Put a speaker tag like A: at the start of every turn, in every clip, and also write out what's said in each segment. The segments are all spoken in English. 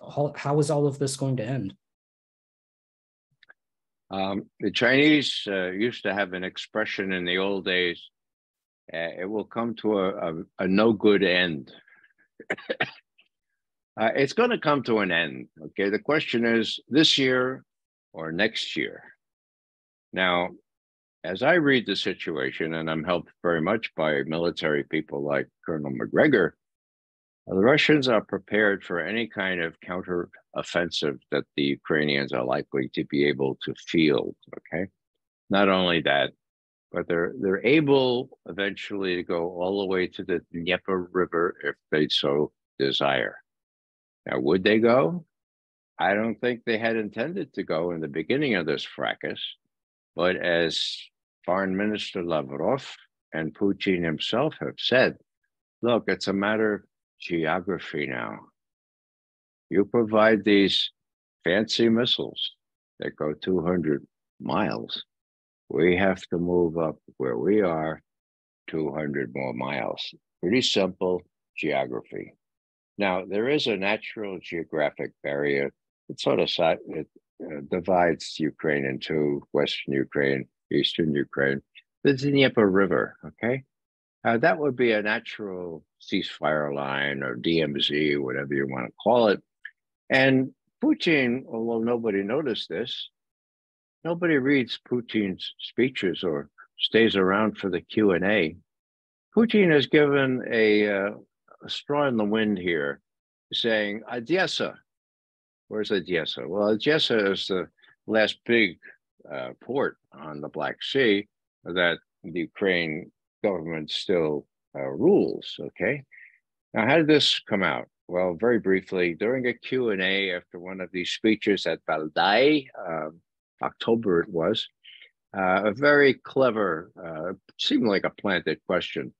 A: how is all of this going to end?
B: The Chinese used to have an expression in the old days, it will come to a no good end. It's going to come to an end. Okay. The question is this year or next year. Now, as I read the situation, and I'm helped very much by military people like Colonel McGregor, the Russians are prepared for any kind of counter-offensive that the Ukrainians are likely to be able to field. Okay. Not only that, but they're able eventually to go all the way to the Dnieper River if they so desire. Now, would they go? I don't think they had intended to go in the beginning of this fracas, but as Foreign Minister Lavrov and Putin himself have said, look, it's a matter of geography now. You provide these fancy missiles that go 200 miles. We have to move up where we are 200 more miles. Pretty simple geography. Now, there is a natural geographic barrier. It sort of divides Ukraine into Western Ukraine, Eastern Ukraine. The Dnieper River, okay? That would be a natural ceasefire line or DMZ, whatever you want to call it. And Putin, although nobody noticed this, nobody reads Putin's speeches or stays around for the Q&A. Putin has given a straw in the wind here, saying, Odessa. Where's Odessa? Well, Odessa is the last big port on the Black Sea that the Ukraine government still rules, okay? Now, how did this come out? Well, very briefly, during a Q&A after one of these speeches at Valdai, October it was, a very clever, seemed like a planted question.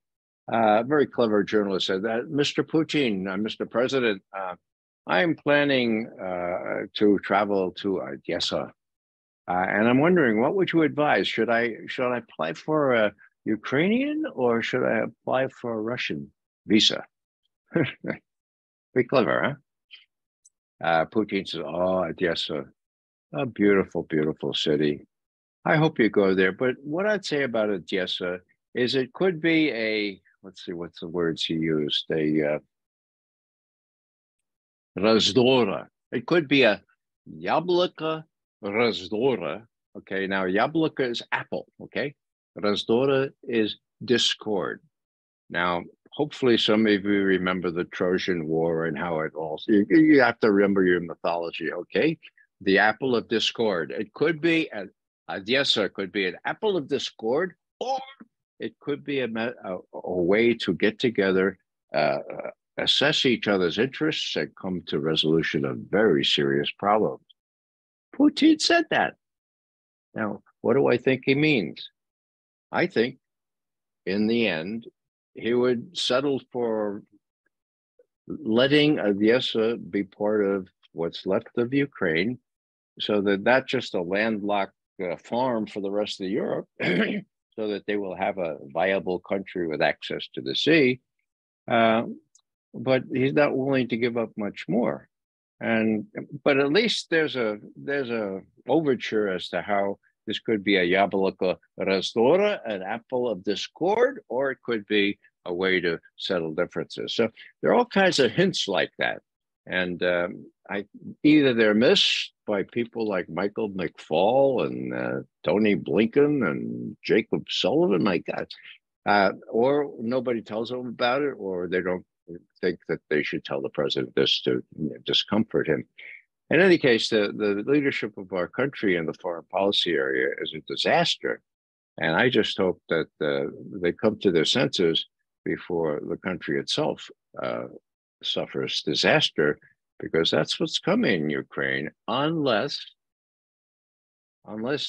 B: A very clever journalist said that, Mr. Putin, Mr. President, I'm planning to travel to Odessa. And I'm wondering, what would you advise? Should I apply for a Ukrainian or should I apply for a Russian visa? Pretty clever, huh? Putin says, oh, Odessa, a beautiful, beautiful city. I hope you go there. But what I'd say about Odessa is it could be a, let's see, what's the words he used? A razdora. It could be a yabloko razdora. Okay, now yabloko is apple, okay? Razdora is discord. Now, hopefully some of you remember the Trojan War and how it all, you have to remember your mythology, okay? The apple of discord. It could be, Odessa could be an apple of discord, or it could be a way to get together, assess each other's interests, and come to resolution of very serious problems. Putin said that. Now, what do I think he means? I think, in the end, he would settle for letting Odessa be part of what's left of Ukraine, so that not just a landlocked farm for the rest of Europe, so that they will have a viable country with access to the sea. But he's not willing to give up much more. But at least there's a overture as to how this could be a yabloko razdora, an apple of discord, or it could be a way to settle differences. So there are all kinds of hints like that. And either they're missed by people like Michael McFaul and Tony Blinken and Jacob Sullivan, my God, or nobody tells them about it, or they don't think that they should tell the president this to discomfort him. In any case, the leadership of our country in the foreign policy area is a disaster. And I just hope that they come to their senses before the country itself suffers disaster, because that's what's coming in Ukraine, unless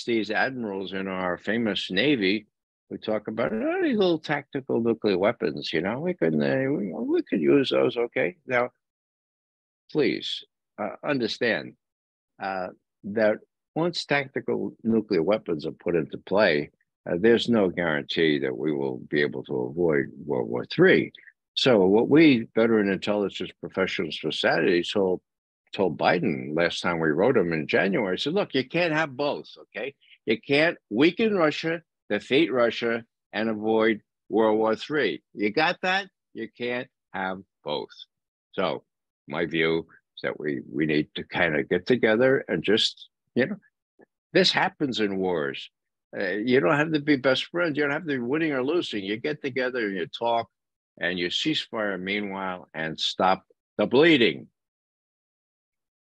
B: these admirals in our famous Navy who talk about these little tactical nuclear weapons, we could use those, okay? Now, please understand that once tactical nuclear weapons are put into play, there's no guarantee that we will be able to avoid World War III. So what we veteran intelligence professionals for Saturdays hope told Biden last time we wrote him in January, I said, look, you can't have both, okay? You can't weaken Russia, defeat Russia, and avoid World War III. You got that? You can't have both. So my view is that we need to kind of get together and just, this happens in wars. You don't have to be best friends. You don't have to be winning or losing. You get together and you talk and you ceasefire meanwhile and stop the bleeding.